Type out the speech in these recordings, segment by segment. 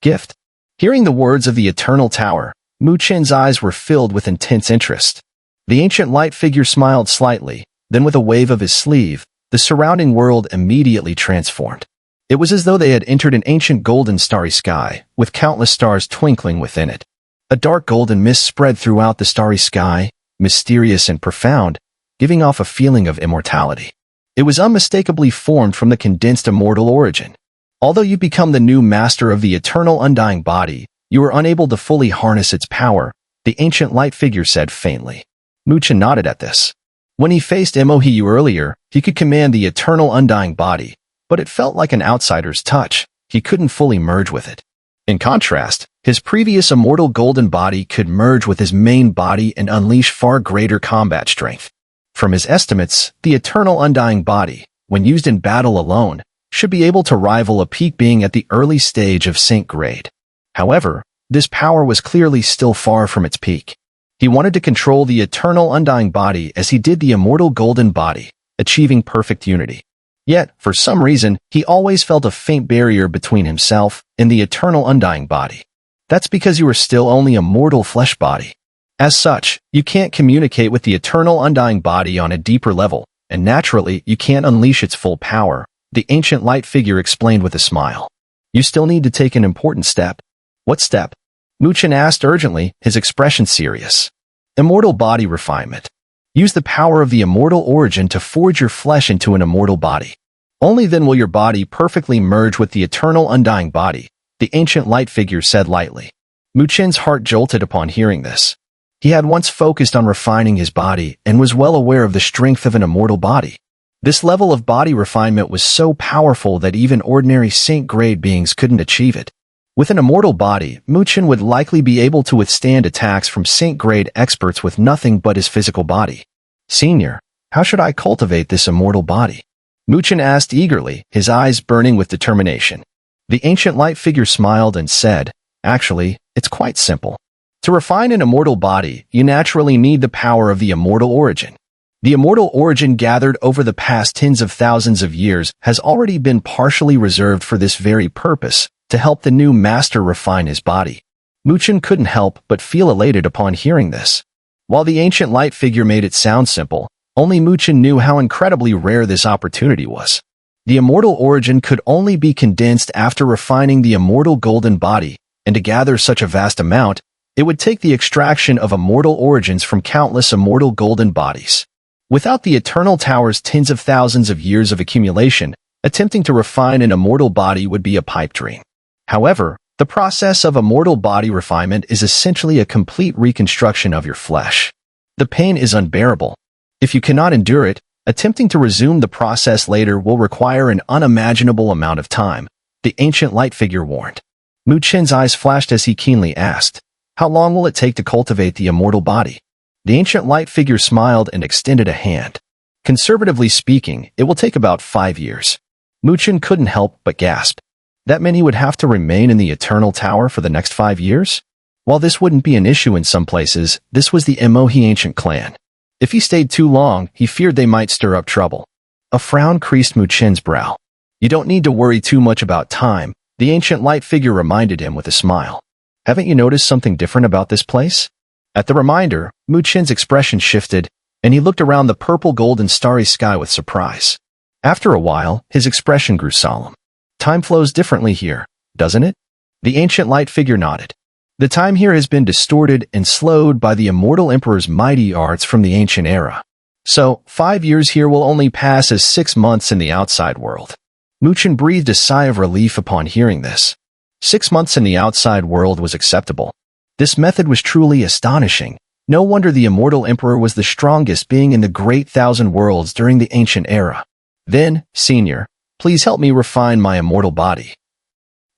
gift? Hearing the words of the Eternal Tower, Mu Chen's eyes were filled with intense interest. The ancient light figure smiled slightly, then with a wave of his sleeve, the surrounding world immediately transformed. It was as though they had entered an ancient golden starry sky, with countless stars twinkling within it. A dark golden mist spread throughout the starry sky, mysterious and profound, giving off a feeling of immortality. It was unmistakably formed from the condensed immortal origin. Although you become the new master of the eternal undying body, you are unable to fully harness its power, the ancient light figure said faintly. Mu Chen nodded at this. When he faced Mohe earlier, he could command the eternal undying body, but it felt like an outsider's touch. He couldn't fully merge with it. In contrast, his previous immortal golden body could merge with his main body and unleash far greater combat strength. From his estimates, the eternal undying body, when used in battle alone, should be able to rival a peak being at the early stage of Saint grade. However, this power was clearly still far from its peak. He wanted to control the eternal undying body as he did the immortal golden body, achieving perfect unity. Yet, for some reason, he always felt a faint barrier between himself and the eternal undying body. That's because you are still only a mortal flesh body. As such, you can't communicate with the eternal undying body on a deeper level, and naturally, you can't unleash its full power, the ancient light figure explained with a smile. You still need to take an important step. What step? Mu Chen asked urgently, his expression serious. Immortal body refinement. Use the power of the immortal origin to forge your flesh into an immortal body. Only then will your body perfectly merge with the eternal undying body, the ancient light figure said lightly. Mu Chen's heart jolted upon hearing this. He had once focused on refining his body and was well aware of the strength of an immortal body. This level of body refinement was so powerful that even ordinary saint-grade beings couldn't achieve it. With an immortal body, Mu Chen would likely be able to withstand attacks from saint-grade experts with nothing but his physical body. Senior, how should I cultivate this immortal body? Mu Chen asked eagerly, his eyes burning with determination. The ancient light figure smiled and said, actually, it's quite simple. To refine an immortal body, you naturally need the power of the immortal origin. The immortal origin gathered over the past tens of thousands of years has already been partially reserved for this very purpose, to help the new master refine his body. Mu Chen couldn't help but feel elated upon hearing this. While the ancient light figure made it sound simple, only Mu Chen knew how incredibly rare this opportunity was. The immortal origin could only be condensed after refining the immortal golden body, and to gather such a vast amount, it would take the extraction of immortal origins from countless immortal golden bodies. Without the Eternal Tower's tens of thousands of years of accumulation, attempting to refine an immortal body would be a pipe dream. However, the process of immortal body refinement is essentially a complete reconstruction of your flesh. The pain is unbearable. If you cannot endure it, attempting to resume the process later will require an unimaginable amount of time, the ancient light figure warned. Mu Chen's eyes flashed as he keenly asked, how long will it take to cultivate the immortal body? The ancient light figure smiled and extended a hand. Conservatively speaking, it will take about 5 years. Mu Chen couldn't help but gasp. That meant he would have to remain in the Eternal Tower for the next 5 years? While this wouldn't be an issue in some places, this was the Mohe ancient clan. If he stayed too long, he feared they might stir up trouble. A frown creased Mu Chen's brow. You don't need to worry too much about time, the ancient light figure reminded him with a smile. Haven't you noticed something different about this place? At the reminder, Mu Chen's expression shifted, and he looked around the purple golden starry sky with surprise. After a while, his expression grew solemn. Time flows differently here, doesn't it? The ancient light figure nodded. The time here has been distorted and slowed by the immortal emperor's mighty arts from the ancient era. So, 5 years here will only pass as 6 months in the outside world. Mu Chen breathed a sigh of relief upon hearing this. 6 months in the outside world was acceptable. This method was truly astonishing. No wonder the immortal emperor was the strongest being in the great thousand worlds during the ancient era. Then, Senior, please help me refine my immortal body.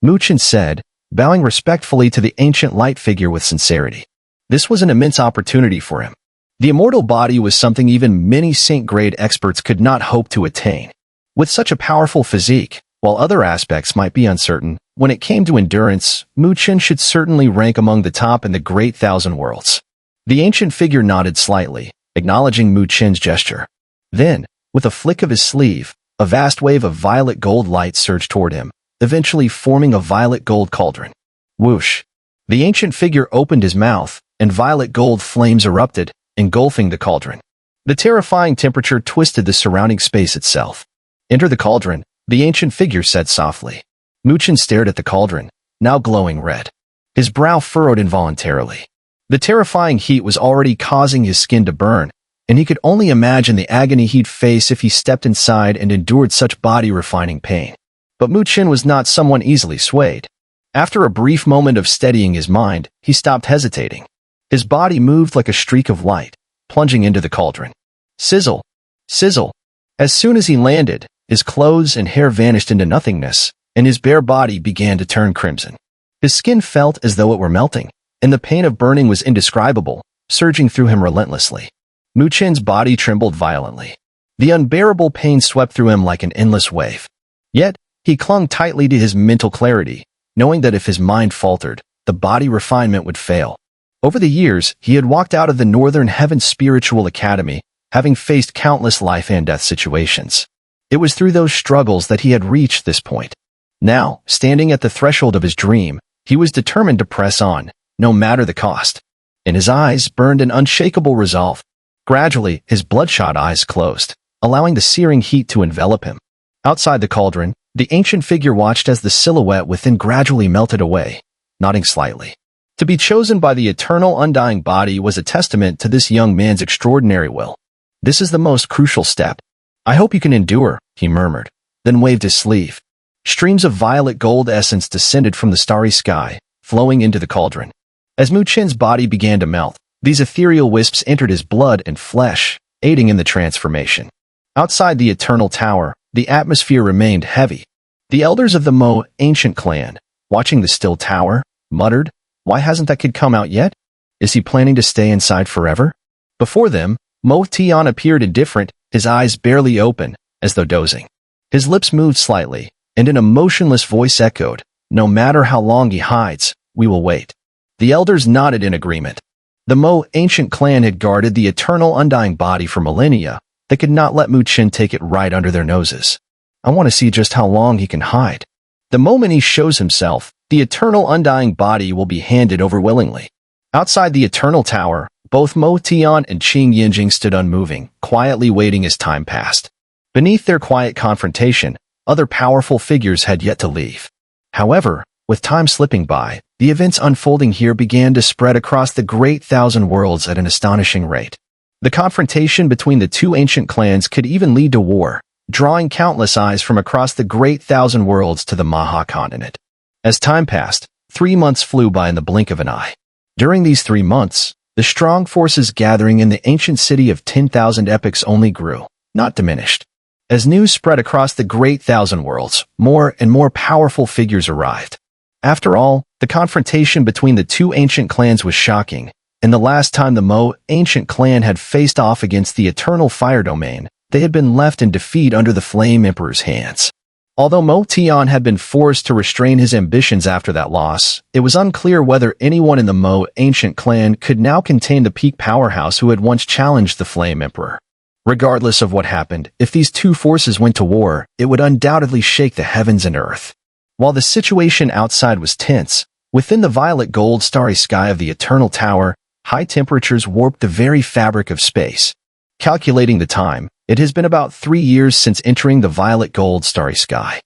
Mu Chen said, bowing respectfully to the ancient light figure with sincerity. This was an immense opportunity for him. The immortal body was something even many saint-grade experts could not hope to attain. With such a powerful physique, while other aspects might be uncertain, when it came to endurance, Mu Chen should certainly rank among the top in the great thousand worlds. The ancient figure nodded slightly, acknowledging Mu Chen's gesture. Then, with a flick of his sleeve, a vast wave of violet gold light surged toward him, eventually forming a violet gold cauldron. Whoosh! The ancient figure opened his mouth, and violet gold flames erupted, engulfing the cauldron. The terrifying temperature twisted the surrounding space itself. "Enter the cauldron," the ancient figure said softly. Mu Chen stared at the cauldron, now glowing red. His brow furrowed involuntarily. The terrifying heat was already causing his skin to burn, and he could only imagine the agony he'd face if he stepped inside and endured such body-refining pain. But Mu Chen was not someone easily swayed. After a brief moment of steadying his mind, he stopped hesitating. His body moved like a streak of light, plunging into the cauldron. Sizzle! Sizzle! As soon as he landed, his clothes and hair vanished into nothingness, and his bare body began to turn crimson. His skin felt as though it were melting, and the pain of burning was indescribable, surging through him relentlessly. Mu Chen's body trembled violently. The unbearable pain swept through him like an endless wave. Yet, he clung tightly to his mental clarity, knowing that if his mind faltered, the body refinement would fail. Over the years, he had walked out of the Northern Heaven Spiritual Academy, having faced countless life and death situations. It was through those struggles that he had reached this point. Now, standing at the threshold of his dream, he was determined to press on, no matter the cost. In his eyes burned an unshakable resolve. Gradually, his bloodshot eyes closed, allowing the searing heat to envelop him. Outside the cauldron, the ancient figure watched as the silhouette within gradually melted away, nodding slightly. To be chosen by the eternal undying body was a testament to this young man's extraordinary will. "This is the most crucial step. I hope you can endure," he murmured, then waved his sleeve. Streams of violet gold essence descended from the starry sky, flowing into the cauldron. As Mu Chen's body began to melt, these ethereal wisps entered his blood and flesh, aiding in the transformation. Outside the eternal tower, the atmosphere remained heavy. The elders of the Mohe ancient clan, watching the still tower, muttered, "Why hasn't that kid come out yet? Is he planning to stay inside forever?" Before them, Mo Tian appeared indifferent, his eyes barely open, as though dozing. His lips moved slightly, and an emotionless voice echoed, "No matter how long he hides, we will wait." The elders nodded in agreement. The Mohe ancient clan had guarded the eternal undying body for millennia. They could not let Mu Chen take it right under their noses. "I want to see just how long he can hide. The moment he shows himself, the eternal undying body will be handed over willingly." Outside the eternal tower, both Mo Tian and Qing Yinjing stood unmoving, quietly waiting as time passed. Beneath their quiet confrontation, other powerful figures had yet to leave. However, with time slipping by, the events unfolding here began to spread across the great thousand worlds at an astonishing rate. The confrontation between the two ancient clans could even lead to war, drawing countless eyes from across the great thousand worlds to the Maha continent. As time passed, 3 months flew by in the blink of an eye. During these 3 months, the strong forces gathering in the ancient city of 10,000 epochs only grew, not diminished. As news spread across the great thousand worlds, more and more powerful figures arrived. After all, the confrontation between the two ancient clans was shocking, and the last time the Mohe ancient clan had faced off against the eternal fire domain, they had been left in defeat under the Flame Emperor's hands. Although Mo Tian had been forced to restrain his ambitions after that loss, it was unclear whether anyone in the Mohe ancient clan could now contain the peak powerhouse who had once challenged the Flame Emperor. Regardless of what happened, if these two forces went to war, it would undoubtedly shake the heavens and earth. While the situation outside was tense, within the violet gold starry sky of the Eternal Tower, high temperatures warped the very fabric of space. Calculating the time, it has been about 3 years since entering the violet gold starry sky.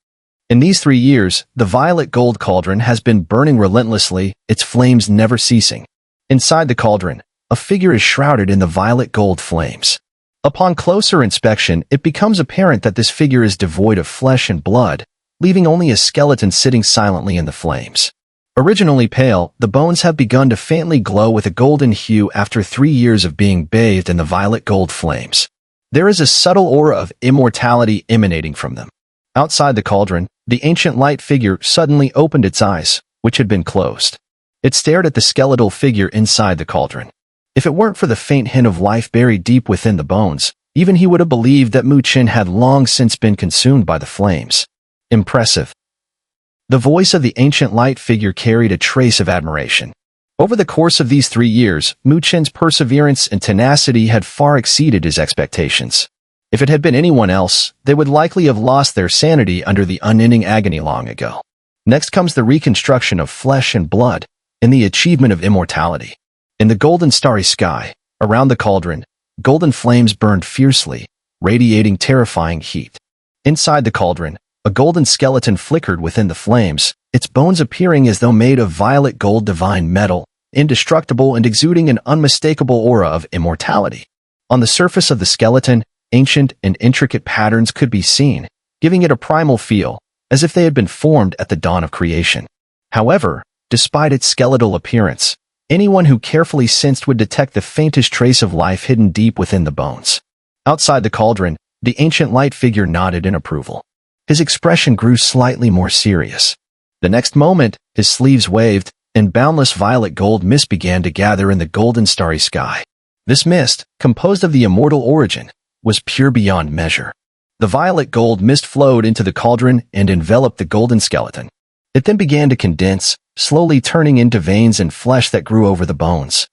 In these 3 years, the violet gold cauldron has been burning relentlessly, its flames never ceasing. Inside the cauldron, a figure is shrouded in the violet gold flames. Upon closer inspection, it becomes apparent that this figure is devoid of flesh and blood, leaving only a skeleton sitting silently in the flames. Originally pale, the bones have begun to faintly glow with a golden hue after 3 years of being bathed in the violet gold flames. There is a subtle aura of immortality emanating from them. Outside the cauldron, the ancient light figure suddenly opened its eyes, which had been closed. It stared at the skeletal figure inside the cauldron. If it weren't for the faint hint of life buried deep within the bones, even he would have believed that Mu Chen had long since been consumed by the flames. Impressive. The voice of the ancient light figure carried a trace of admiration. Over the course of these 3 years, Mu Chen's perseverance and tenacity had far exceeded his expectations. If it had been anyone else, they would likely have lost their sanity under the unending agony long ago. Next comes the reconstruction of flesh and blood, and the achievement of immortality. In the golden starry sky, around the cauldron, golden flames burned fiercely, radiating terrifying heat. Inside the cauldron, a golden skeleton flickered within the flames, its bones appearing as though made of violet gold divine metal, indestructible and exuding an unmistakable aura of immortality. On the surface of the skeleton, ancient and intricate patterns could be seen, giving it a primal feel, as if they had been formed at the dawn of creation. However, despite its skeletal appearance, anyone who carefully sensed would detect the faintest trace of life hidden deep within the bones. Outside the cauldron, the ancient light figure nodded in approval. His expression grew slightly more serious. The next moment, his sleeves waved, and boundless violet gold mist began to gather in the golden starry sky. This mist, composed of the immortal origin, was pure beyond measure. The violet gold mist flowed into the cauldron and enveloped the golden skeleton. It then began to condense, slowly turning into veins and flesh that grew over the bones.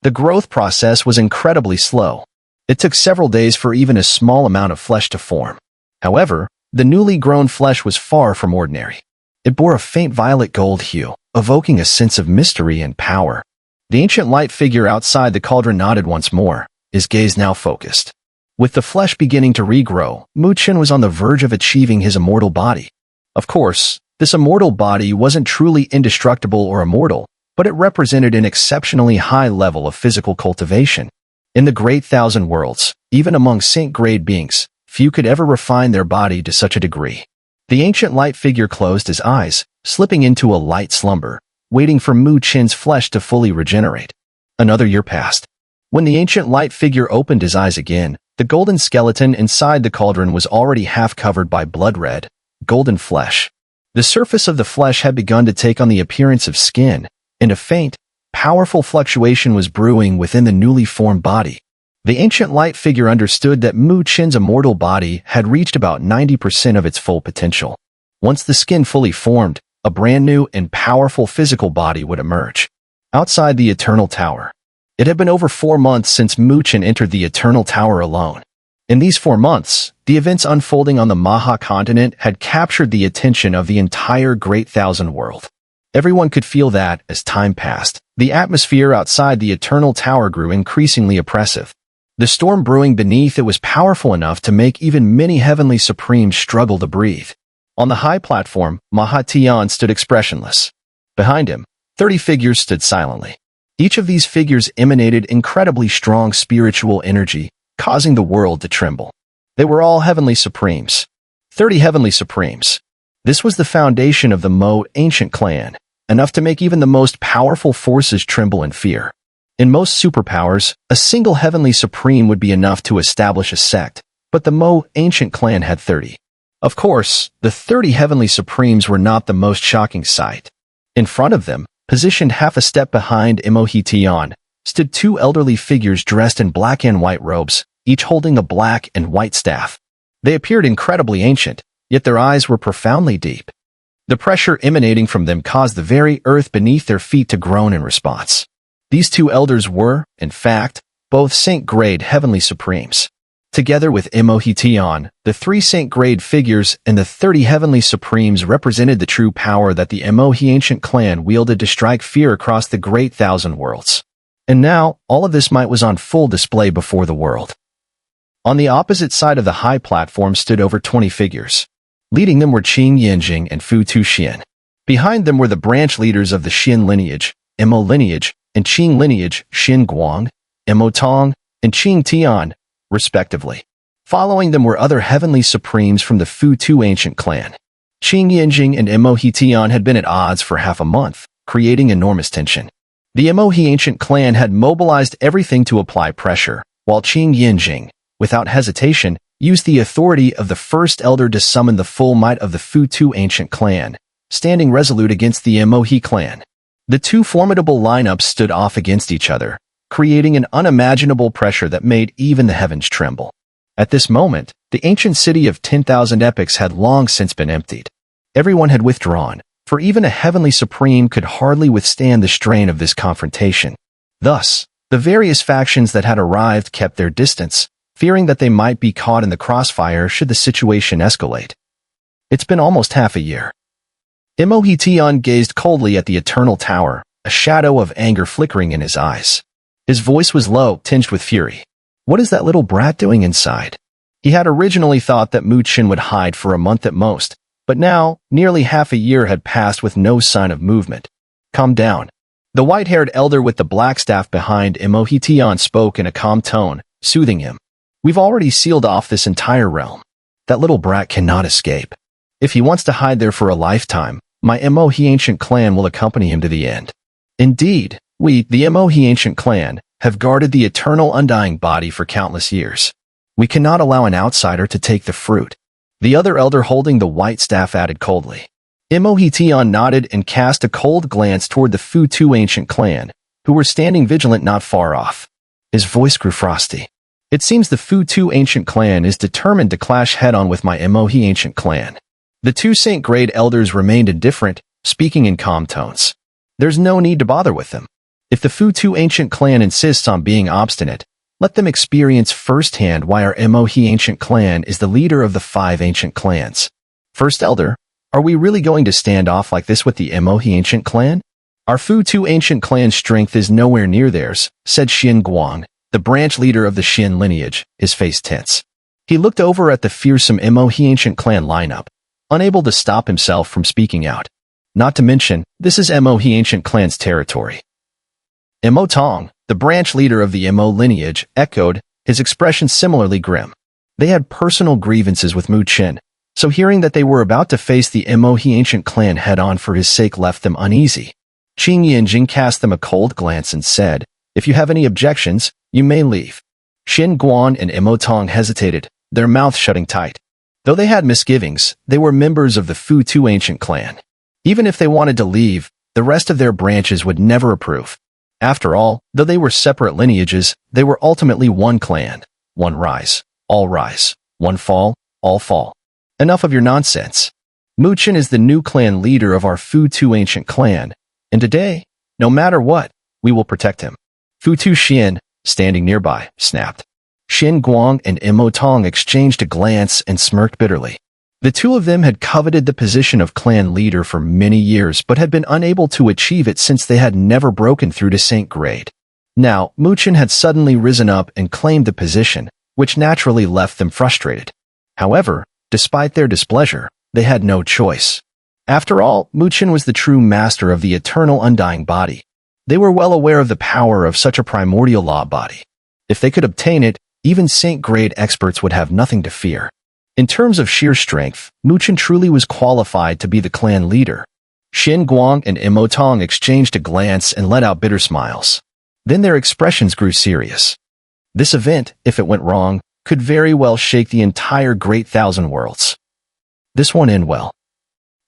The growth process was incredibly slow. It took several days for even a small amount of flesh to form. However, the newly grown flesh was far from ordinary. It bore a faint violet gold hue, evoking a sense of mystery and power. The ancient light figure outside the cauldron nodded once more, his gaze now focused. With the flesh beginning to regrow, Chen was on the verge of achieving his immortal body. Of course, this immortal body wasn't truly indestructible or immortal, but it represented an exceptionally high level of physical cultivation. In the Great Thousand Worlds, even among saint-grade beings, few could ever refine their body to such a degree. The ancient light figure closed his eyes, slipping into a light slumber, waiting for Chen's flesh to fully regenerate. Another year passed. When the ancient light figure opened his eyes again, the golden skeleton inside the cauldron was already half covered by blood-red, golden flesh. The surface of the flesh had begun to take on the appearance of skin, and a faint, powerful fluctuation was brewing within the newly formed body. The ancient light figure understood that Chen's immortal body had reached about 90% of its full potential. Once the skin fully formed, a brand new and powerful physical body would emerge. Outside the Eternal Tower. It had been over 4 months since Chen entered the Eternal Tower alone. In these 4 months, the events unfolding on the Mohe continent had captured the attention of the entire Great Thousand World. Everyone could feel that, as time passed, the atmosphere outside the Eternal Tower grew increasingly oppressive. The storm brewing beneath it was powerful enough to make even many heavenly supremes struggle to breathe. On the high platform, Mohe stood expressionless. Behind him, 30 figures stood silently. Each of these figures emanated incredibly strong spiritual energy, causing the world to tremble. They were all heavenly supremes. 30 heavenly supremes. This was the foundation of the Mohe ancient clan, enough to make even the most powerful forces tremble in fear. In most superpowers, a single heavenly supreme would be enough to establish a sect, but the Mohe ancient clan had 30. Of course, the 30 heavenly supremes were not the most shocking sight. In front of them, positioned half a step behind Immortal, stood 2 elderly figures dressed in black and white robes, each holding a black and white staff. They appeared incredibly ancient, yet their eyes were profoundly deep. The pressure emanating from them caused the very earth beneath their feet to groan in response. These 2 elders were, in fact, both saint-grade heavenly supremes. Together with Immortal, the 3 saint-grade figures and the 30 heavenly supremes represented the true power that the Mohe ancient clan wielded to strike fear across the Great Thousand Worlds. And now, all of this might was on full display before the world. On the opposite side of the high platform stood over 20 figures. Leading them were Qing Yanjing and Fu Tuxian. Behind them were the branch leaders of the Xin lineage, Imo lineage, and Qing lineage, Xin Guang, Imo Tong, and Qing Tian, respectively. Following them were other heavenly supremes from the Fu Tu ancient clan. Qing Yanjing and Immortal had been at odds for half a month, creating enormous tension. The Mohe ancient clan had mobilized everything to apply pressure, while Qing Yanjing, without hesitation, used the authority of the first elder to summon the full might of the Fu Tu ancient clan, standing resolute against the Mohe clan. The 2 formidable lineups stood off against each other, creating an unimaginable pressure that made even the heavens tremble. At this moment, the ancient city of 10,000 epochs had long since been emptied. Everyone had withdrawn, for even a heavenly supreme could hardly withstand the strain of this confrontation. Thus, the various factions that had arrived kept their distance, fearing that they might be caught in the crossfire should the situation escalate. It's been almost half a year. Mohe gazed coldly at the eternal tower, a shadow of anger flickering in his eyes. His voice was low, tinged with fury. What is that little brat doing inside? He had originally thought that Mu Chen would hide for a month at most, but now, nearly half a year had passed with no sign of movement. Calm down. The white-haired elder with the black staff behind Mohe spoke in a calm tone, soothing him. We've already sealed off this entire realm. That little brat cannot escape. If he wants to hide there for a lifetime, my Mohe ancient clan will accompany him to the end. Indeed, we, the Mohe ancient clan, have guarded the eternal undying body for countless years. We cannot allow an outsider to take the fruit. The other elder holding the white staff added coldly. Mohe nodded and cast a cold glance toward the Fu-Tu ancient clan, who were standing vigilant not far off. His voice grew frosty. It seems the Fu-Tu ancient clan is determined to clash head-on with my Mohe ancient clan. The two Saint-grade elders remained indifferent, speaking in calm tones. There's no need to bother with them. If the Fu-Tu ancient clan insists on being obstinate, let them experience firsthand why our Mohe ancient clan is the leader of the 5 ancient clans. First elder, are we really going to stand off like this with the Mohe ancient clan? Our Fu-Tu ancient clan's strength is nowhere near theirs, said Xin Guang, the branch leader of the Xin lineage, his face tense. He looked over at the fearsome Mohe ancient clan lineup, unable to stop himself from speaking out. Not to mention, this is Mohe ancient clan's territory. Mo Tong, the branch leader of the Mo lineage, echoed, his expression similarly grim. They had personal grievances with Mu Chen, so hearing that they were about to face the Mohe ancient clan head-on for his sake left them uneasy. Qing Yanjing cast them a cold glance and said, if you have any objections, you may leave. Xin Guan and Mo Tong hesitated, their mouths shutting tight. Though they had misgivings, they were members of the Fu-Tu ancient clan. Even if they wanted to leave, the rest of their branches would never approve. After all, though they were separate lineages, they were ultimately one clan. One rise, all rise. One fall, all fall. Enough of your nonsense. Mu Chen is the new clan leader of our Fu-Tu ancient clan, and today, no matter what, we will protect him. Fu-Tu Xian, standing nearby, snapped. Xin Guang and Mo Tong exchanged a glance and smirked bitterly. The two of them had coveted the position of clan leader for many years but had been unable to achieve it since they had never broken through to Saint grade. Now, Mu Chen had suddenly risen up and claimed the position, which naturally left them frustrated. However, despite their displeasure, they had no choice. After all, Mu Chen was the true master of the eternal undying body. They were well aware of the power of such a primordial law body. If they could obtain it, even Saint-grade experts would have nothing to fear. In terms of sheer strength, Mu Chen truly was qualified to be the clan leader. Xin Guang and Mo Tong exchanged a glance and let out bitter smiles. Then their expressions grew serious. This event, if it went wrong, could very well shake the entire Great Thousand Worlds. This won't end well.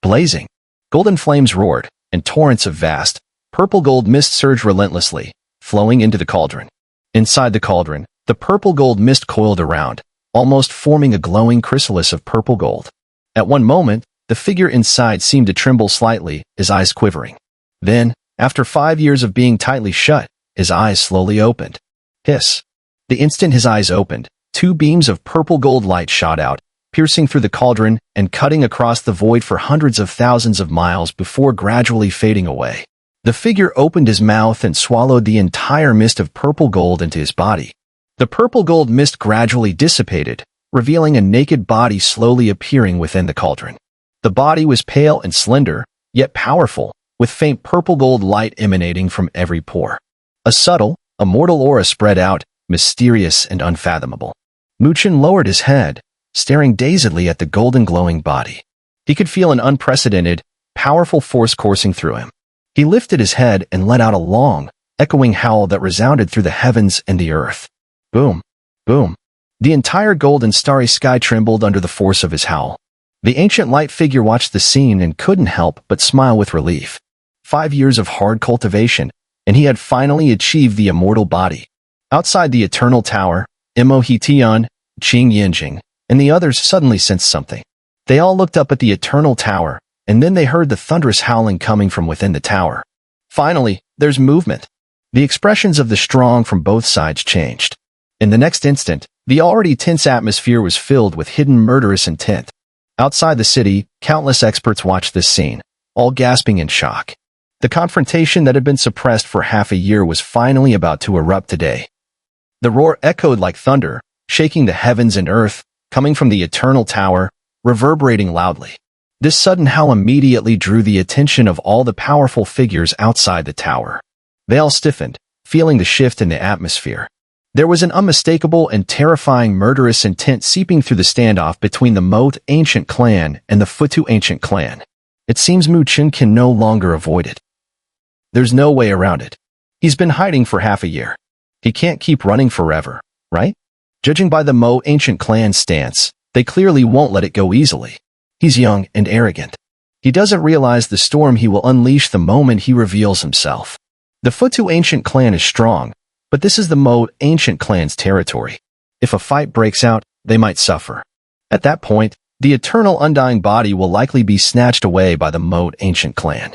Blazing, golden flames roared, and torrents of vast, purple gold mist surged relentlessly, flowing into the cauldron. Inside the cauldron, the purple gold mist coiled around, almost forming a glowing chrysalis of purple gold. At one moment, the figure inside seemed to tremble slightly, his eyes quivering. Then, after 5 years of being tightly shut, his eyes slowly opened. Hiss. The instant his eyes opened, 2 beams of purple gold light shot out, piercing through the cauldron and cutting across the void for hundreds of thousands of miles before gradually fading away. The figure opened his mouth and swallowed the entire mist of purple gold into his body. The purple gold mist gradually dissipated, revealing a naked body slowly appearing within the cauldron. The body was pale and slender, yet powerful, with faint purple gold light emanating from every pore. A subtle, immortal aura spread out, mysterious and unfathomable. Mu Chen lowered his head, staring dazedly at the golden glowing body. He could feel an unprecedented, powerful force coursing through him. He lifted his head and let out a long, echoing howl that resounded through the heavens and the earth. Boom, boom. The entire golden starry sky trembled under the force of his howl. The ancient light figure watched the scene and couldn't help but smile with relief. 5 years of hard cultivation, and he had finally achieved the immortal body. Outside the eternal tower, Mohe, Qing Yanjing, and the others suddenly sensed something. They all looked up at the eternal tower, and then they heard the thunderous howling coming from within the tower. Finally, there's movement. The expressions of the strong from both sides changed. In the next instant, the already tense atmosphere was filled with hidden murderous intent. Outside the city, countless experts watched this scene, all gasping in shock. The confrontation that had been suppressed for half a year was finally about to erupt today. The roar echoed like thunder, shaking the heavens and earth, coming from the eternal tower, reverberating loudly. This sudden howl immediately drew the attention of all the powerful figures outside the tower. They all stiffened, feeling the shift in the atmosphere. There was an unmistakable and terrifying murderous intent seeping through the standoff between the Mohe ancient clan and the Futu ancient clan. It seems Mu Chen can no longer avoid it. There's no way around it. He's been hiding for half a year. He can't keep running forever, right? Judging by the Mohe ancient clan's stance, they clearly won't let it go easily. He's young and arrogant. He doesn't realize the storm he will unleash the moment he reveals himself. The Futu ancient clan is strong, but this is the Mohe ancient clan's territory. If a fight breaks out, they might suffer. At that point, the eternal undying body will likely be snatched away by the Mohe ancient clan.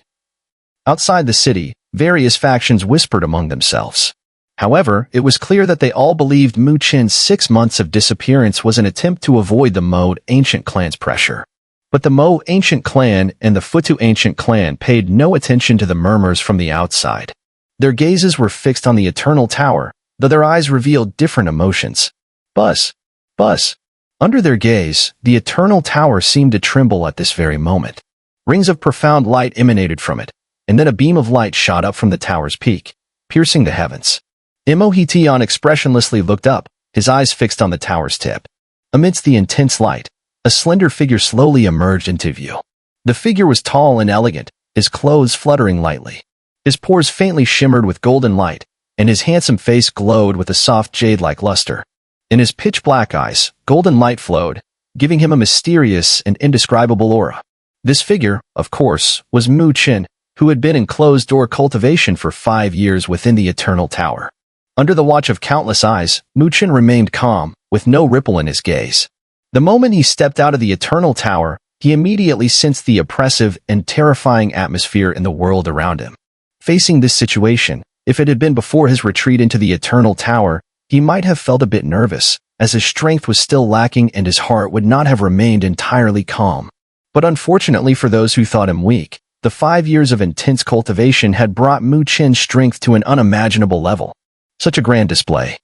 Outside the city, various factions whispered among themselves. However, it was clear that they all believed Mu Chen's 6 months of disappearance was an attempt to avoid the Mohe ancient clan's pressure. But the Mohe ancient clan and the Futu ancient clan paid no attention to the murmurs from the outside. Their gazes were fixed on the eternal tower, though their eyes revealed different emotions. Buzz. Buzz. Under their gaze, the eternal tower seemed to tremble at this very moment. Rings of profound light emanated from it, and then a beam of light shot up from the tower's peak, piercing the heavens. Imohitian expressionlessly looked up, his eyes fixed on the tower's tip. Amidst the intense light, a slender figure slowly emerged into view. The figure was tall and elegant, his clothes fluttering lightly. His pores faintly shimmered with golden light, and his handsome face glowed with a soft jade-like luster. In his pitch-black eyes, golden light flowed, giving him a mysterious and indescribable aura. This figure, of course, was Mu Chen, who had been in closed-door cultivation for 5 years within the Eternal Tower. Under the watch of countless eyes, Mu Chen remained calm, with no ripple in his gaze. The moment he stepped out of the Eternal Tower, he immediately sensed the oppressive and terrifying atmosphere in the world around him. Facing this situation, if it had been before his retreat into the Eternal Tower, he might have felt a bit nervous, as his strength was still lacking and his heart would not have remained entirely calm. But unfortunately for those who thought him weak, the 5 years of intense cultivation had brought Mu Chen's strength to an unimaginable level. Such a grand display.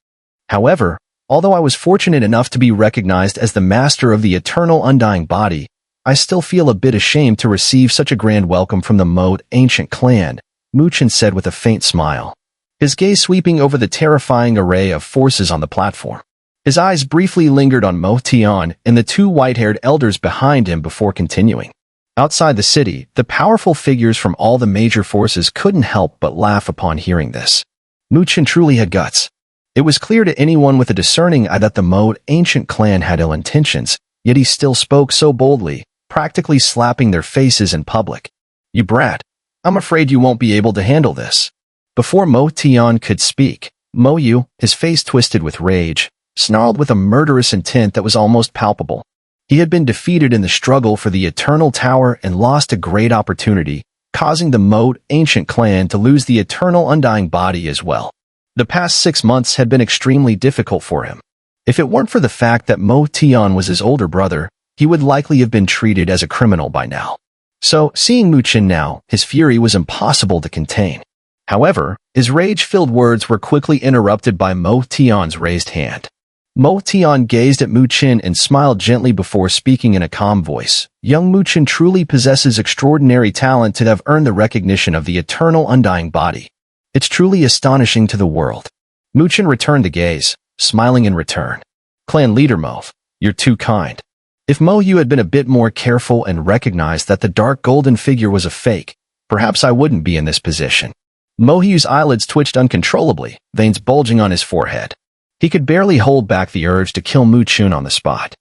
However, although I was fortunate enough to be recognized as the master of the eternal undying body, I still feel a bit ashamed to receive such a grand welcome from the Mohe ancient clan, Mu Chen said with a faint smile, his gaze sweeping over the terrifying array of forces on the platform. His eyes briefly lingered on Mohe Tian and the 2 white-haired elders behind him before continuing. Outside the city, the powerful figures from all the major forces couldn't help but laugh upon hearing this. Mu Chen truly had guts. It was clear to anyone with a discerning eye that the Mohe ancient clan had ill intentions, yet he still spoke so boldly, practically slapping their faces in public. You brat. I'm afraid you won't be able to handle this. Before Mohe Tian could speak, Mo Yu, his face twisted with rage, snarled with a murderous intent that was almost palpable. He had been defeated in the struggle for the Eternal Tower and lost a great opportunity, causing the Mohe ancient clan to lose the eternal undying body as well. The past 6 months had been extremely difficult for him. If it weren't for the fact that Mohe Tian was his older brother, he would likely have been treated as a criminal by now. So, seeing Mu Chen now, his fury was impossible to contain. However, his rage-filled words were quickly interrupted by Mohe Tian's raised hand. Mohe Tian gazed at Mu Chen and smiled gently before speaking in a calm voice. Young Mu Chen truly possesses extraordinary talent to have earned the recognition of the eternal undying body. It's truly astonishing to the world. Mu Chen returned the gaze, smiling in return. Clan leader Mohe, you're too kind. If Mo Yu had been a bit more careful and recognized that the dark golden figure was a fake, perhaps I wouldn't be in this position. Mo Yu's eyelids twitched uncontrollably, veins bulging on his forehead. He could barely hold back the urge to kill Mu Chen on the spot.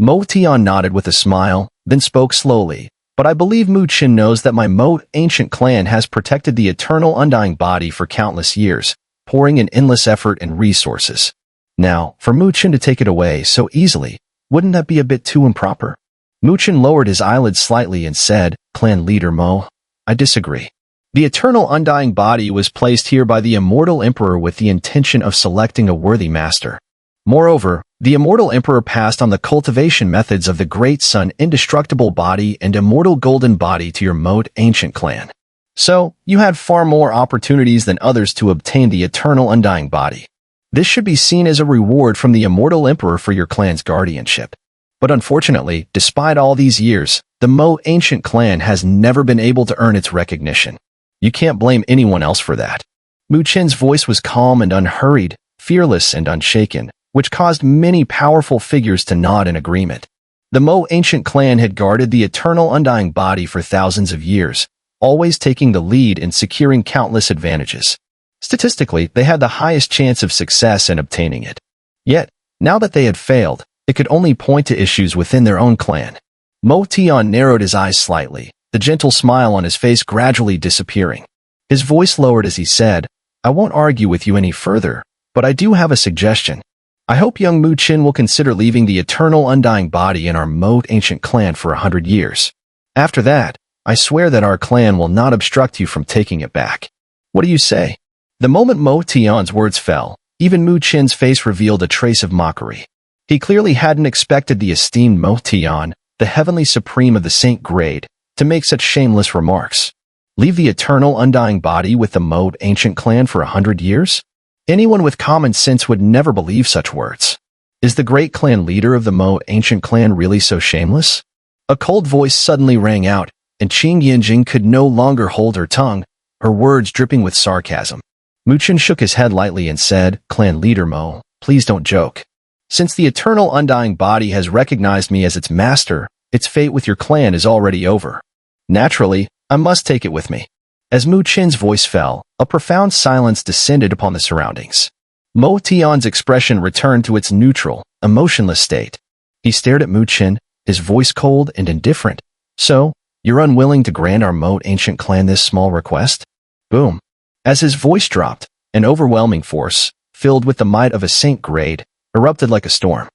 Mohe Tian nodded with a smile, then spoke slowly, but I believe Mu Chen knows that my Mohe ancient clan has protected the eternal undying body for countless years, pouring in endless effort and resources. Now, for Mu Chen to take it away so easily, wouldn't that be a bit too improper? Mu Chen lowered his eyelids slightly and said, Clan leader Mo, I disagree. The eternal undying body was placed here by the immortal emperor with the intention of selecting a worthy master. Moreover, The Immortal Emperor passed on the cultivation methods of the Great Sun indestructible body and immortal golden body to your Mohe ancient clan. So, you had far more opportunities than others to obtain the eternal undying body. This should be seen as a reward from the Immortal Emperor for your clan's guardianship. But unfortunately, despite all these years, the Mohe ancient clan has never been able to earn its recognition. You can't blame anyone else for that. Mu Chen's voice was calm and unhurried, fearless and unshaken, which caused many powerful figures to nod in agreement. The Mohe ancient clan had guarded the eternal undying body for thousands of years, always taking the lead in securing countless advantages. Statistically, they had the highest chance of success in obtaining it. Yet, now that they had failed, it could only point to issues within their own clan. Mohe Tian narrowed his eyes slightly, the gentle smile on his face gradually disappearing. His voice lowered as he said, "I won't argue with you any further, but I do have a suggestion. I hope young Mu Chen will consider leaving the eternal undying body in our Mohe ancient clan for 100 years. After that, I swear that our clan will not obstruct you from taking it back. What do you say?" The moment Mohe Tian's words fell, even Mu Chen's face revealed a trace of mockery. He clearly hadn't expected the esteemed Mohe Tian, the heavenly supreme of the saint grade, to make such shameless remarks. Leave the eternal undying body with the Mohe ancient clan for 100 years? Anyone with common sense would never believe such words. Is the great clan leader of the Mohe ancient clan really so shameless? A cold voice suddenly rang out, and Qing Yanjing could no longer hold her tongue, her words dripping with sarcasm. Mu Chen shook his head lightly and said, "Clan leader Mohe, please don't joke. Since the eternal undying body has recognized me as its master, its fate with your clan is already over. Naturally, I must take it with me." As Mu Chen's voice fell, a profound silence descended upon the surroundings. Mohe Tian's expression returned to its neutral, emotionless state. He stared at Mu Chen, his voice cold and indifferent. "So, you're unwilling to grant our Mohe ancient clan this small request?" Boom. As his voice dropped, an overwhelming force, filled with the might of a saint grade, erupted like a storm.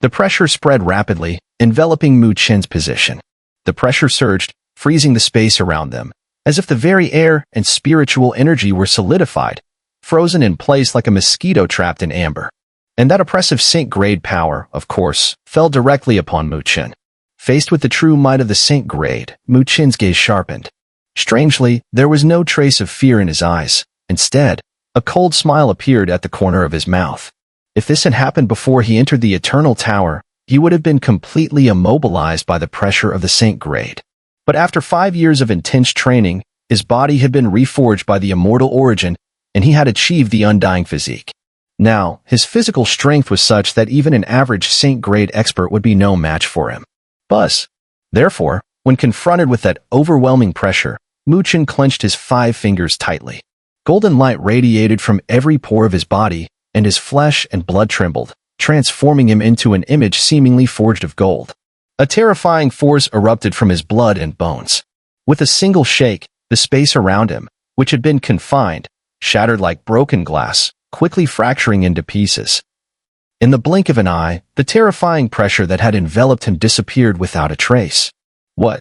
The pressure spread rapidly, enveloping Mu Chen's position. The pressure surged, freezing the space around them, as if the very air and spiritual energy were solidified, frozen in place like a mosquito trapped in amber. And that oppressive saint-grade power, of course, fell directly upon Mu Chen. Faced with the true might of the saint grade, Mu Chen's gaze sharpened. Strangely, there was no trace of fear in his eyes. Instead, a cold smile appeared at the corner of his mouth. If this had happened before he entered the Eternal Tower, he would have been completely immobilized by the pressure of the saint grade. But after 5 years of intense training, his body had been reforged by the immortal origin, and he had achieved the undying physique. Now, his physical strength was such that even an average saint-grade expert would be no match for him. Therefore, when confronted with that overwhelming pressure, Mu Chen clenched his 5 fingers tightly. Golden light radiated from every pore of his body, and his flesh and blood trembled, transforming him into an image seemingly forged of gold. A terrifying force erupted from his blood and bones. With a single shake, the space around him, which had been confined, shattered like broken glass, quickly fracturing into pieces. In the blink of an eye, the terrifying pressure that had enveloped him disappeared without a trace. What?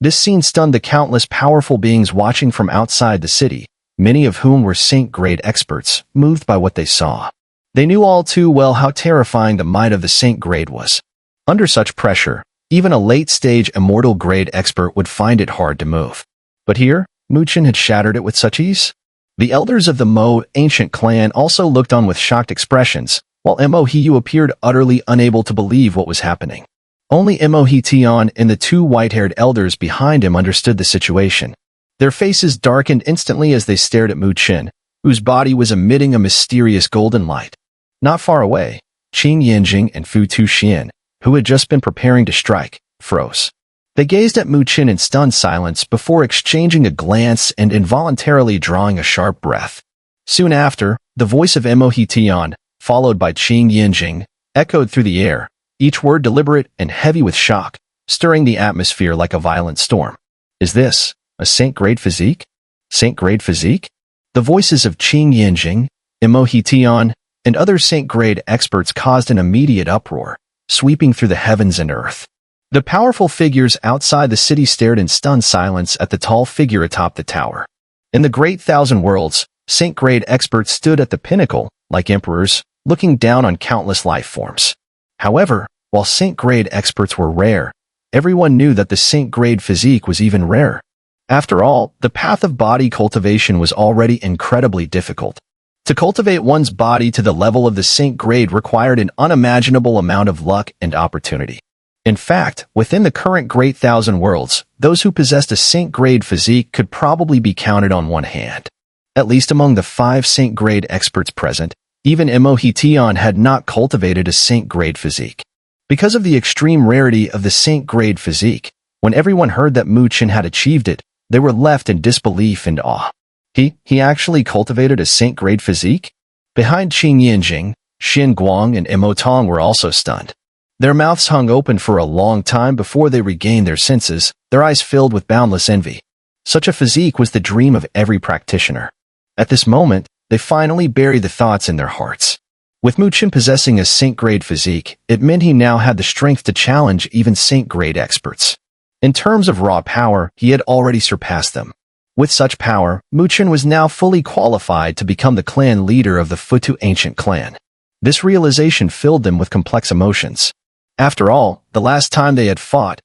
This scene stunned the countless powerful beings watching from outside the city, many of whom were saint-grade experts, moved by what they saw. They knew all too well how terrifying the might of the saint-grade was. Under such pressure, even a late-stage immortal-grade expert would find it hard to move. But here, Mu Chen had shattered it with such ease. The elders of the Mohe ancient clan also looked on with shocked expressions, while Mohe appeared utterly unable to believe what was happening. Only Mohe Tian and the 2 white-haired elders behind him understood the situation. Their faces darkened instantly as they stared at Mu Chen, whose body was emitting a mysterious golden light. Not far away, Qing Yanjing and Fu Tuxian, who had just been preparing to strike, froze. They gazed at Mu Chen in stunned silence before exchanging a glance and involuntarily drawing a sharp breath. Soon after, the voice of Mohe Tian, followed by Qing Yanjing, echoed through the air, each word deliberate and heavy with shock, stirring the atmosphere like a violent storm. "Is this a saint-grade physique? Saint-grade physique?" The voices of Qing Yanjing, Mohe Tian, and other saint-grade experts caused an immediate uproar, sweeping through the heavens and earth. The powerful figures outside the city stared in stunned silence at the tall figure atop the tower. In the Great Thousand Worlds, saint-grade experts stood at the pinnacle, like emperors, looking down on countless life forms. However, while Saint-grade experts were rare, everyone knew that the Saint-grade physique was even rarer. After all, the path of body cultivation was already incredibly difficult. To cultivate one's body to the level of the Saint-grade required an unimaginable amount of luck and opportunity. In fact, within the current Great Thousand Worlds, those who possessed a Saint-grade physique could probably be counted on one hand. At least among the 5 Saint-grade experts present, even Mohe had not cultivated a Saint-grade physique. Because of the extreme rarity of the Saint-grade physique, when everyone heard that Chen had achieved it, they were left in disbelief and awe. He actually cultivated a Saint-grade physique? Behind Qing Yanjing, Xin Guang and Immortal were also stunned. Their mouths hung open for a long time before they regained their senses, their eyes filled with boundless envy. Such a physique was the dream of every practitioner. At this moment, they finally buried the thoughts in their hearts. With Chen possessing a Saint-grade physique, it meant he now had the strength to challenge even Saint-grade experts. In terms of raw power, he had already surpassed them. With such power, Chen was now fully qualified to become the clan leader of the Futu ancient clan. This realization filled them with complex emotions. After all, the last time they had fought,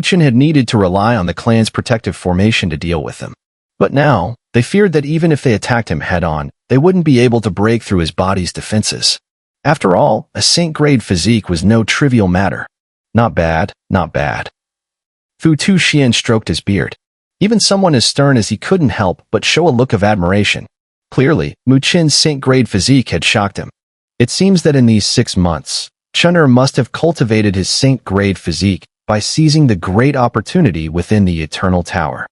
Chen had needed to rely on the clan's protective formation to deal with him. But now, they feared that even if they attacked him head-on, they wouldn't be able to break through his body's defenses. After all, a Saint-grade physique was no trivial matter. Not bad, not bad. Futu Xian stroked his beard. Even someone as stern as he couldn't help but show a look of admiration. Clearly, Chen's Saint-grade physique had shocked him. It seems that in these 6 months, Xun'er must have cultivated his Saint-grade physique by seizing the great opportunity within the Eternal Tower.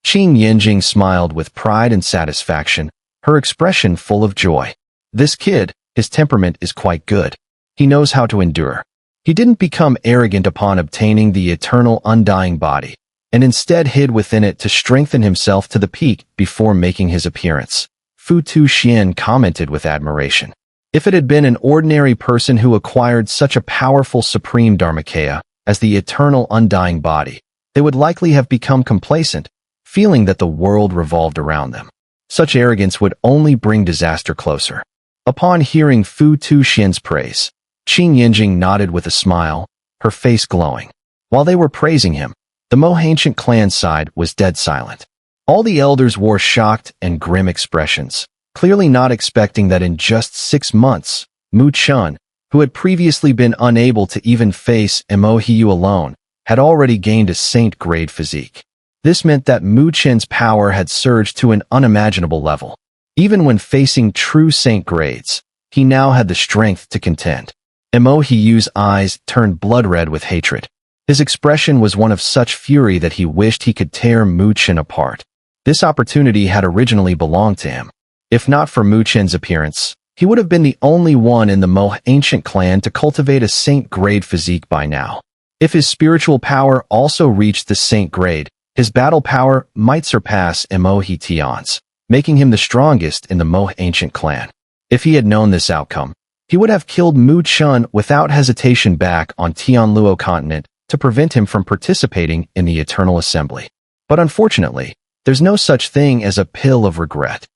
Qing Yanjing smiled with pride and satisfaction, her expression full of joy. This kid, his temperament is quite good. He knows how to endure. He didn't become arrogant upon obtaining the eternal undying body, and instead hid within it to strengthen himself to the peak before making his appearance. Futu Xian commented with admiration. If it had been an ordinary person who acquired such a powerful supreme dharmakaya as the eternal undying body, they would likely have become complacent, feeling that the world revolved around them. Such arrogance would only bring disaster closer. Upon hearing Futu Xian's praise, Qing Yanjing nodded with a smile, her face glowing. While they were praising him, the Mohe ancient clan side was dead silent. All the elders wore shocked and grim expressions, clearly not expecting that in just 6 months, Chen, who had previously been unable to even face Mohe alone, had already gained a Saint-grade physique. This meant that Chen's power had surged to an unimaginable level. Even when facing true Saint-grades, he now had the strength to contend. Mohe's eyes turned blood-red with hatred. His expression was one of such fury that he wished he could tear Chen apart. This opportunity had originally belonged to him. If not for Chen's appearance, he would have been the only one in the Mohe ancient clan to cultivate a Saint-grade physique by now. If his spiritual power also reached the Saint-grade, his battle power might surpass Mohe's, making him the strongest in the Mohe ancient clan. If he had known this outcome, he would have killed Chen without hesitation back on Tianluo continent to prevent him from participating in the Eternal Assembly. But unfortunately, there's no such thing as a pill of regret.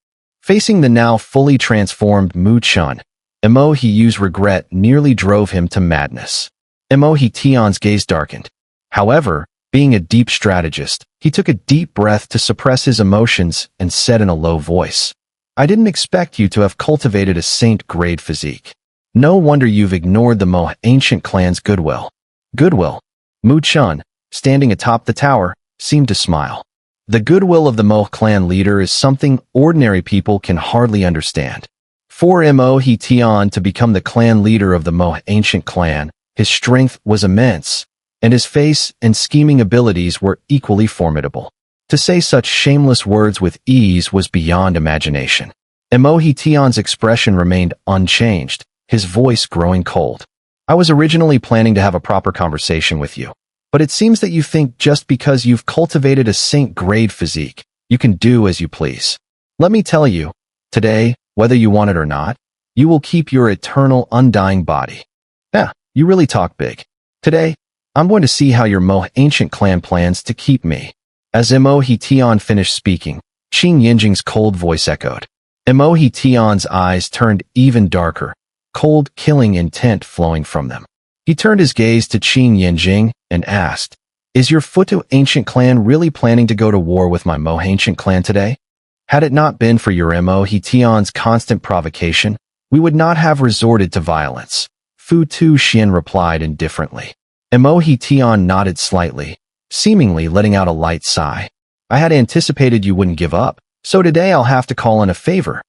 Facing the now fully transformed Chen, Mohe's regret nearly drove him to madness. Mohe's gaze darkened. However, being a deep strategist, he took a deep breath to suppress his emotions and said in a low voice, "I didn't expect you to have cultivated a Saint-grade physique. No wonder you've ignored the Mohe ancient clan's goodwill." Goodwill? Chen, standing atop the tower, seemed to smile. The goodwill of the Mohe clan leader is something ordinary people can hardly understand. For Mohe to become the clan leader of the Mohe ancient clan, his strength was immense, and his face and scheming abilities were equally formidable. To say such shameless words with ease was beyond imagination. Mohe's expression remained unchanged, his voice growing cold. "I was originally planning to have a proper conversation with you, but it seems that you think just because you've cultivated a Saint-grade physique, you can do as you please. Let me tell you, today, whether you want it or not, you will keep your eternal undying body." Yeah, you really talk big. Today, I'm going to see how your Mohe ancient clan plans to keep me. As Mohe finished speaking, Qing Yanjing's cold voice echoed. Mohe's eyes turned even darker, cold, killing intent flowing from them. He turned his gaze to Qin Yanjing and asked, "Is your Futu ancient clan really planning to go to war with my Mohe ancient clan today? Had it not been for your Mohe Tion's constant provocation, we would not have resorted to violence." Fu Tu Xian replied indifferently. Mohe Tion nodded slightly, seemingly letting out a light sigh. "I had anticipated you wouldn't give up, so today I'll have to call in a favor."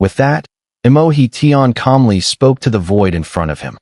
With that, Mohe Tion calmly spoke to the void in front of him.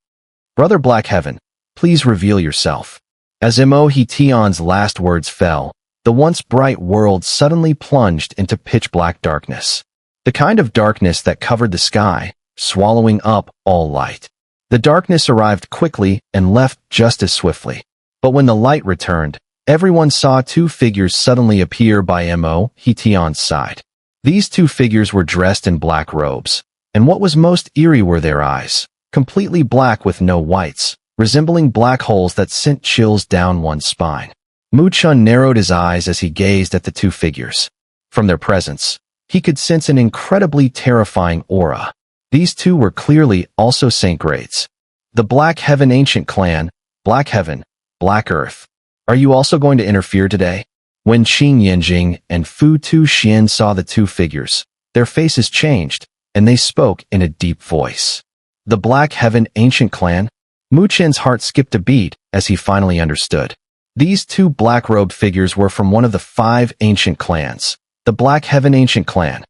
"Brother Black Heaven, please reveal yourself." As Mohe Tion's last words fell, the once bright world suddenly plunged into pitch-black darkness. The kind of darkness that covered the sky, swallowing up all light. The darkness arrived quickly and left just as swiftly. But when the light returned, everyone saw two figures suddenly appear by Mohe Tion's side. These two figures were dressed in black robes, and what was most eerie were their eyes, completely black with no whites, resembling black holes that sent chills down one's spine. Mu Chen narrowed his eyes as he gazed at the two figures. From their presence, he could sense an incredibly terrifying aura. These two were clearly also Saint Grades. The Black Heaven Ancient Clan, Black Heaven, Black Earth. Are you also going to interfere today? When Qin Yanjing and Fu Tu Xian saw the two figures, their faces changed, and they spoke in a deep voice. The Black Heaven Ancient Clan? Mu Chen's heart skipped a beat as he finally understood. These two black-robed figures were from one of the 5 ancient clans, the Black Heaven Ancient Clan.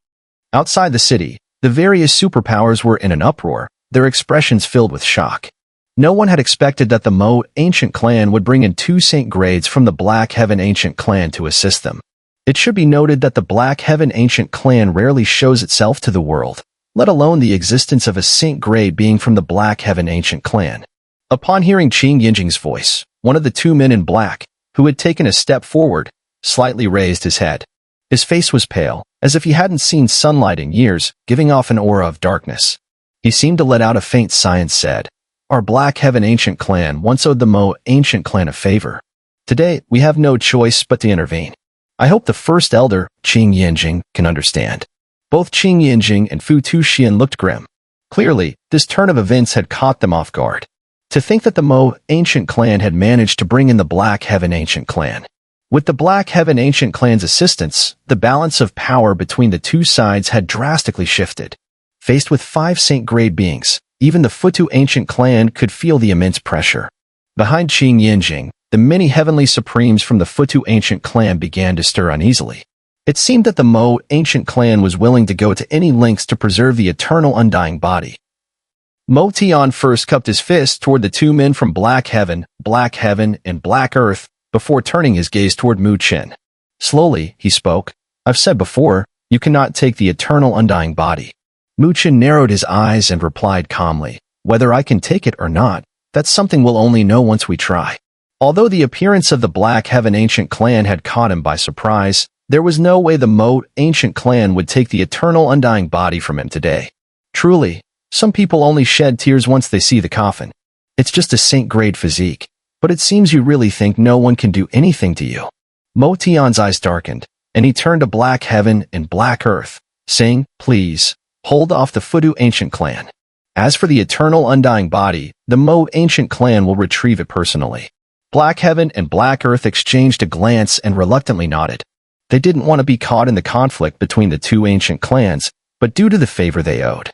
Outside the city, the various superpowers were in an uproar, their expressions filled with shock. No one had expected that the Mohe Ancient Clan would bring in 2 Saint Grades from the Black Heaven Ancient Clan to assist them. It should be noted that the Black Heaven Ancient Clan rarely shows itself to the world, let alone the existence of a Saint Grade being from the Black Heaven Ancient Clan. Upon hearing Qin Yanjing's voice, one of the 2 men in black, who had taken a step forward, slightly raised his head. His face was pale, as if he hadn't seen sunlight in years, giving off an aura of darkness. He seemed to let out a faint sigh and said, "Our Black Heaven Ancient Clan once owed the Mohe Ancient Clan a favor. Today, we have no choice but to intervene. I hope the First Elder, Qin Yanjing, can understand." Both Qin Yanjing and Fu Tu Xian looked grim. Clearly, this turn of events had caught them off guard. To think that the Mohe Ancient Clan had managed to bring in the Black Heaven Ancient Clan. With the Black Heaven Ancient Clan's assistance, the balance of power between the two sides had drastically shifted. Faced with 5 Saint Grade beings, even the Futu Ancient Clan could feel the immense pressure. Behind Qin Yanjing, the many heavenly supremes from the Futu Ancient Clan began to stir uneasily. It seemed that the Mohe Ancient Clan was willing to go to any lengths to preserve the eternal undying body. Mo Tian first cupped his fist toward the 2 men from Black Heaven, and Black Earth, before turning his gaze toward Mu Chen. Slowly, he spoke. "I've said before, you cannot take the eternal undying body." Mu Chen narrowed his eyes and replied calmly, "Whether I can take it or not, that's something we'll only know once we try." Although the appearance of the Black Heaven Ancient Clan had caught him by surprise, there was no way the Mohe Ancient Clan would take the eternal undying body from him today. Truly, some people only shed tears once they see the coffin. It's just a Saint Grade physique, but it seems you really think no one can do anything to you. Mo Tian's eyes darkened, and he turned to Black Heaven and Black Earth, saying, "Please, hold off the Futu Ancient Clan. As for the eternal undying body, the Mohe Ancient Clan will retrieve it personally." Black Heaven and Black Earth exchanged a glance and reluctantly nodded. They didn't want to be caught in the conflict between the 2 ancient clans, but due to the favor they owed.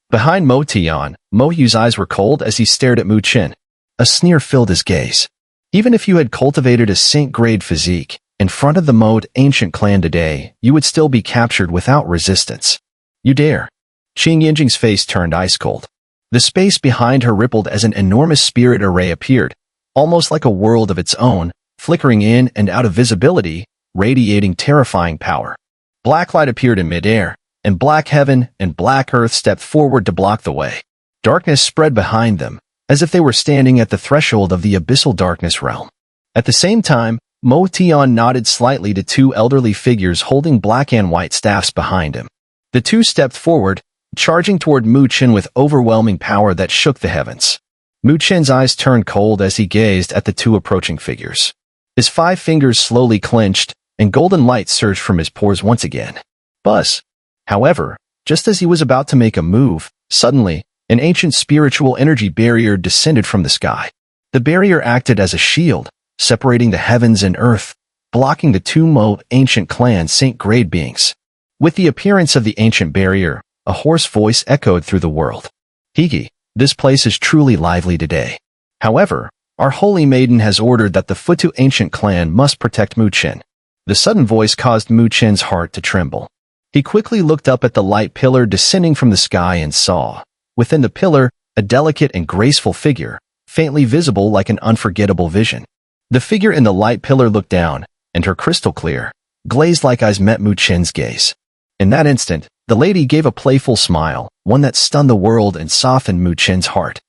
Behind Mo Tian, Mo Yu's eyes were cold as he stared at Mu Chen. A sneer filled his gaze. Even if you had cultivated a Saint Grade physique, in front of the Mohe Ancient Clan today, you would still be captured without resistance. You dare. Qin Yanjing's face turned ice cold. The space behind her rippled as an enormous spirit array appeared, almost like a world of its own, flickering in and out of visibility, radiating terrifying power. Black light appeared in midair, and Black Heaven and Black Earth stepped forward to block the way. Darkness spread behind them, as if they were standing at the threshold of the abyssal darkness realm. At the same time, Mo Tian nodded slightly to 2 elderly figures holding black and white staffs behind him. The 2 stepped forward, charging toward Mu Chen with overwhelming power that shook the heavens. Mu Chen's eyes turned cold as he gazed at the 2 approaching figures. His 5 fingers slowly clenched, and golden light surged from his pores once again. Buzz! However, just as he was about to make a move, suddenly, An ancient spiritual energy barrier descended from the sky. The barrier acted as a shield, separating the heavens and earth, blocking the two Mohe ancient clan Saint grade beings. With the appearance of the ancient barrier, a hoarse voice echoed through the world. Higi, this place is truly lively today. However, our holy maiden has ordered that the Futu ancient clan must protect Mu Chen. The sudden voice caused Mu Chen's heart to tremble. He quickly looked up at the light pillar descending from the sky and saw, within the pillar, a delicate and graceful figure, faintly visible like an unforgettable vision. The figure in the light pillar looked down, and her crystal-clear, glazed-like eyes met Mu Chen's gaze. In that instant, the lady gave a playful smile, one that stunned the world and softened Mu Chen's heart.